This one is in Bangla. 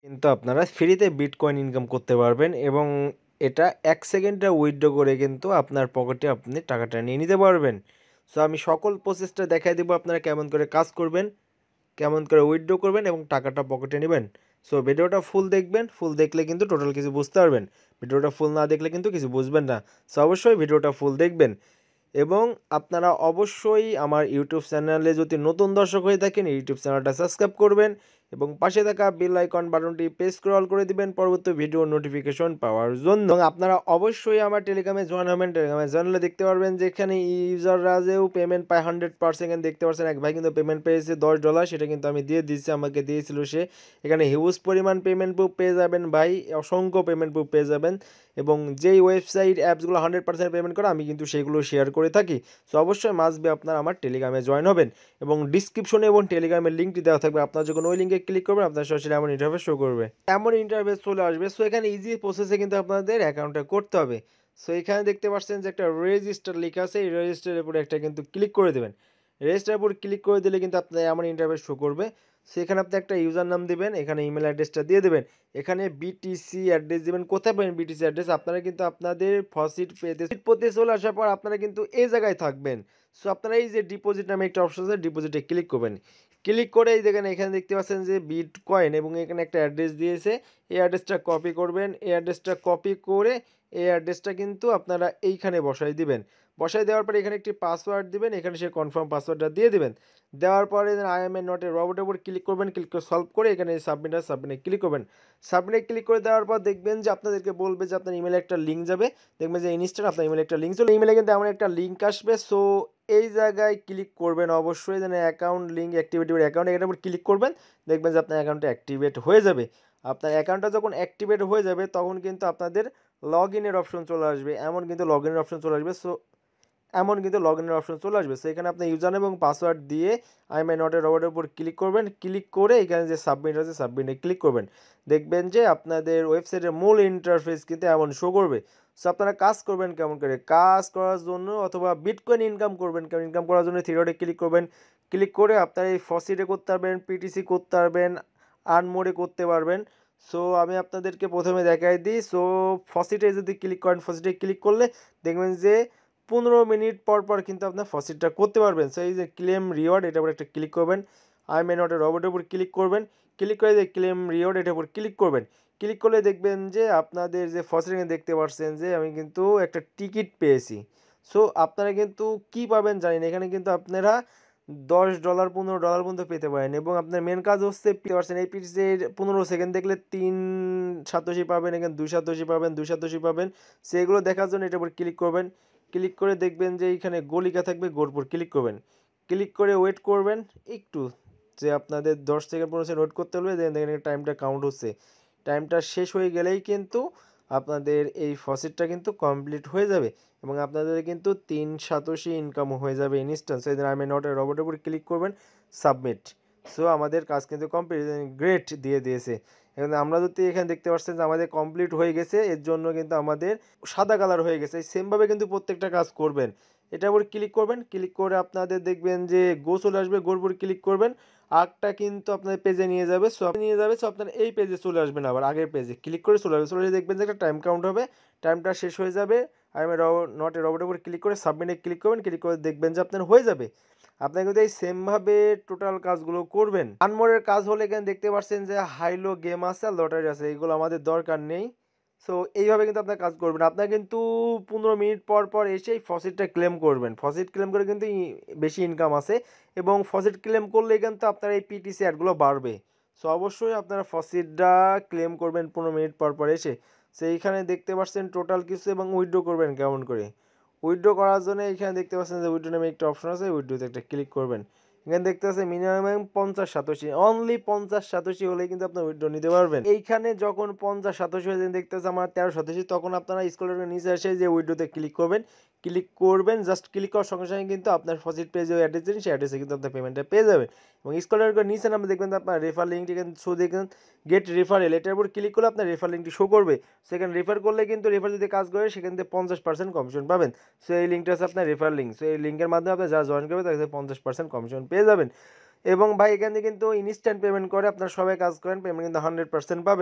কিন্তু আপনারা ফ্রিতে বিটকয়েন ইনকাম করতে পারবেন এবং এটা 1 সেকেন্ডে উইথড্র করে কিন্তু আপনার পকেটে আপনি টাকাটা নিয়ে নিতে পারবেন। সো আমি সকল প্রসেসটা দেখাই দেবো আপনারা কেমন করে কাজ করবেন, কেমন করে উইথড্র করবেন এবং টাকাটা পকেটে নেবেন। সো ভিডিওটা ফুল দেখবেন, ফুল দেখলে কিন্তু টোটাল কিছু বুঝতে পারবেন। ভিডিওটা ফুল না দেখলে কিন্তু কিছু বুঝবেন না। সো অবশ্যই ভিডিওটা ফুল দেখবেন এবং আপনারা অবশ্যই আমার ইউটিউব চ্যানেলে যদি নতুন দর্শক হয়ে থাকেন ইউটিউব চ্যানেলটা সাবস্ক্রাইব করবেন এবং পাশে থাকা বেল আইকন বাটনটি প্রেস স্ক্রল করে দিবেন পরবর্তী ভিডিও নোটিফিকেশন পাওয়ার জন্য। এবং আপনারা অবশ্যই আমার টেলিগ্রামে জয়েন হবেন। টেলিগ্রামে জানলে দেখতে পারবেন যে এখানে ইউজাররা যেও পেমেন্ট পায় 100%। দেখতে পাচ্ছেন এক ভাই কিন্তু পেমেন্ট পেয়েছে $10, সেটা কিন্তু আমি দিয়ে দিচ্ছি, আমাকে দিয়েছিল সে। এখানে হিউজ পরিমাণ পেমেন্ট প্রুফ পেয়ে যাবেন ভাই, অসংখ্য পেমেন্ট প্রুফ পেয়ে যাবেন এবং যেই ওয়েবসাইট অ্যাপসগুলো 100% পেমেন্ট করে আমি কিন্তু সেগুলো শেয়ার করে থাকি। সো অবশ্যই মাস্ট বি আপনারা আমার টেলিগ্রামে জয়েন হবেন এবং ডিসক্রিপশনে এবং টেলিগ্রামের লিঙ্কটি দেওয়া থাকবে। আপনারা যখন ওই লিঙ্কে ক্লিক করবেন আপনার সরাসরি এমন ইন্টারফেস শো করবে, এমন ইন্টারফেস চলে আসবে। সো এখানে ইজি প্রসেসে কিন্তু আপনাদের অ্যাকাউন্টটা করতে হবে। সো এখানে দেখতে পাচ্ছেন যে একটা রেজিস্টার লেখা আছে, এই রেজিস্টারের উপরে একটা কিন্তু ক্লিক করে দেবেন। রেজিস্টারের উপর ক্লিক করে দিলে কিন্তু আপনার এমন ইন্টারফেস শো করবে। সেখানে আপনি একটা ইউজার নাম দিবেন, এখানে ইমেল অ্যাড্রেসটা দিয়ে দেবেন, এখানে বিটিসি অ্যাড্রেস দিবেন। কোথায় পাবেন বিটিসি অ্যাড্রেস? আপনারা কিন্তু আপনাদের ফসিট পেতে চলে আসার পর আপনারা কিন্তু এই জায়গায় থাকবেন। সো আপনারা এই যে ডিপোজিট নামে একটা অপশন আছে, ডিপোজিটে ক্লিক করবেন। ক্লিক করে এই দেখেন এখানে দেখতে পাচ্ছেন যে বিটকয়েন এবং এখানে একটা অ্যাড্রেস দিয়েছে। এই অ্যাড্রেসটা কপি করবেন। এই অ্যাড্রেসটা কপি করে এই অ্যাড্রেসটা কিন্তু আপনারা এইখানে বসাই দিবেন। বসাই দেওয়ার পরে এখানে একটি পাসওয়ার্ড দিবেন, এখানে সে কনফার্ম পাসওয়ার্ডটা দিয়ে দিবেন। দেওয়ার পরে I am a not a রবটের উপর ক্লিক করবেন। ক্লিক করে সলভ করে এখানে সাবমিটে ক্লিক করবেন। সাবমিটে ক্লিক করে দেওয়ার পর দেখবেন যে আপনাদেরকে বলবে যে আপনার ইমেলে একটা লিঙ্ক যাবে। দেখবেন যে ইনস্ট্যান্ট আপনার ইমেলে একটা লিঙ্ক চলে, ইমেলে কিন্তু এমন একটা লিঙ্ক আসবে। সো এই জায়গায় ক্লিক করবেন অবশ্যই, যেন অ্যাকাউন্ট লিঙ্ক অ্যাক্টিভিটি অ্যাকাউন্ট, এটার উপর ক্লিক করবেন। দেখবেন যে আপনার অ্যাকাউন্টটা অ্যাক্টিভেট হয়ে যাবে। আপনার অ্যাকাউন্টটা যখন অ্যাক্টিভেট হয়ে যাবে তখন কিন্তু আপনাদের লগ ইনের অপশন চলে আসবে, এমন কিন্তু লগ ইনের অপশন চলে আসবে। সো এখানে আপনি ইউজার এবং পাসওয়ার্ড দিয়ে আই এম নট এ রবটের উপর ক্লিক করবেন। ক্লিক করে এখানে যে সাবমিট আছে সাবমিটে ক্লিক করবেন। দেখবেন যে আপনাদের ওয়েবসাইটের মূল ইন্টারফেস কিন্তু এমন শো করবে। সো আপনারা কাজ করবেন কেমন করে? কাজ করার জন্য অথবা বিটকয়েন ইনকাম করবেন, কারণ ইনকাম করার জন্য থ্রিডটে ক্লিক করবেন। ক্লিক করে আপনারা এই ফসিটে করতে পারবেন, পিটিসি করতে পারবেন, আর্নমোডে করতে পারবেন। সো আমি আপনাদেরকে প্রথমে দেখাই দিই। সো ফসিটে যদি ক্লিক করেন, ফসিটে ক্লিক করলে দেখবেন যে 15 মিনিট পর পর কিন্তু আপনার ফসিটটা করতে পারবেন। সো এই যে ক্লেম রিওয়ার্ড, এটার উপর একটা ক্লিক করবেন। আই মে নট এ রবটের উপর ক্লিক করবেন। ক্লিক করে যে ক্লেম রিওয়ার্ড, এটার উপর ক্লিক করবেন। ক্লিক করলে দেখবেন যে আপনাদের যে ফসিটে দেখতে পাচ্ছেন যে আমি কিন্তু একটা টিকিট পেয়েছি। সো আপনারা কিন্তু কি পাবেন জানি না, এখানে কিন্তু আপনারা $10 $15 পর্যন্ত পেতে পারেন এবং আপনার মেন কাজ হচ্ছে পেতে পারছেন এই পিসের 15 সেকেন্ড দেখলে 3 পাবেন, এখানে 2 পাবেন, 2 পাবেন। সেগুলো দেখার জন্য এটার উপর ক্লিক করবেন। ক্লিক করে দেখবেন যে এইখানে গো লেখা থাকবে, গোর উপর ক্লিক করবেন। ক্লিক করে ওয়েট করবেন একটু, যে আপনাদের 10 সেকেন্ড 15 সেকেন্ড ওয়েট করতে হবে। দেখেন টাইমটা কাউন্ট হচ্ছে। টাইমটা শেষ হয়ে গেলেই কিন্তু আপনাদের এই ফসিটটা কিন্তু কমপ্লিট হয়ে যাবে এবং আপনাদের কিন্তু 3 ইনকাম হয়ে যাবে ইনস্ট্যান্ট। সেই জন্য আমি নট এ রবটের উপর ক্লিক করবেন, সাবমিট। সো আমাদের কাজ কিন্তু কমপ্লিট, গ্রেট দিয়ে দিয়েছে। এখন আমরা যদি এখানে দেখতে পাচ্ছেন যে আমাদের কমপ্লিট হয়ে গেছে, এর জন্য কিন্তু আমাদের সাদা কালার হয়ে গেছে। সেমভাবে কিন্তু প্রত্যেকটা কাজ করবেন। এটার উপর ক্লিক করবেন। ক্লিক করে আপনাদের দেখবেন যে গো চলে আসবে, গোর উপর ক্লিক করবেন। আরটা কিন্তু আপনার পেজে নিয়ে যাবে। সো আপনার এই পেজে চলে আসবেন, আবার আগের পেজে ক্লিক করে চলে আসবে। চলে দেখবেন যে একটা টাইম কাউন্ট হবে, টাইমটা শেষ হয়ে যাবে। আই এম নট এ রবটের উপর ক্লিক করে সাবমিটে ক্লিক করবেন। ক্লিক করে দেখবেন যে আপনার হয়ে যাবে। আপনার কিন্তু এই সেমভাবে টোটাল কাজগুলো করবেন। আনমোডের কাজ হলে এখানে দেখতে পাচ্ছেন যে হাইলো গেম আছে আর লটারি আছে, এইগুলো আমাদের দরকার নেই। সো এইভাবে কিন্তু আপনার কাজ করবেন। আপনার কিন্তু 15 মিনিট পর পর এসে এই ফসিটটা ক্লেম করবেন। ফসিট ক্লেম করে কিন্তু বেশি ইনকাম আছে এবং ফসিট ক্লেম করলে কিন্তু আপনার এই পিটিসি অ্যাডগুলো বাড়বে। সো অবশ্যই আপনারা ফসিটটা ক্লেম করবেন 15 মিনিট পর পর এসে। সেইখানে দেখতে পাচ্ছেন টোটাল কিছু এবং উইথড্র করবেন কেমন করে। উইথড্র করার জন্য এখানে দেখতে পাচ্ছেন যে উইথড্র নামে একটা অপশন আছে, উইথড্রোতে একটা ক্লিক করবেন। এখানে দেখতে পাচ্ছেন মিনিমাম 50 অনলি 50 হলেই কিন্তু আপনার উইথড্র নিতে পারবেন। এইখানে যখন 50 হয়ে দেখতে পাচ্ছেন আমার 13 তখন আপনারা স্ক্রলের নিচে এসে যে উইথড্রোতে ক্লিক করবেন। ক্লিক করবেন, জাস্ট ক্লিক করার সঙ্গে সঙ্গে কিন্তু আপনার ফসিট পেজে অ্যাড্রেস দিন, সেই অ্যাড্রেসে কিন্তু আপনার পেমেন্টটা পেয়ে যাবেন। এবং স্ক্রলের নিচে নামে দেখবেন আপনার রেফার লিঙ্কটি কিন্তু শো দেখবেন, গেট রেফারেল, এটার উপর ক্লিক করলে আপনার রেফার লিঙ্কটি শো করবে। সেখানে রেফার করলে কিন্তু রেফার যদি কাজ করে সেখান থেকে 50% কমিশন পাবেন। সো এই লিঙ্কটা আছে আপনার রেফার লিঙ্ক। সো এই লিঙ্কের মাধ্যমে আপনি যারা জয়েন করবে তাদের 50% কমিশন পেয়ে যাবেন। এবং ভাই এখানে কিন্তু ইনস্ট্যান্ট পেমেন্ট করে আপনারা সবাই কাজ করেন, পেমেন্ট কিন্তু 100% পাবেন।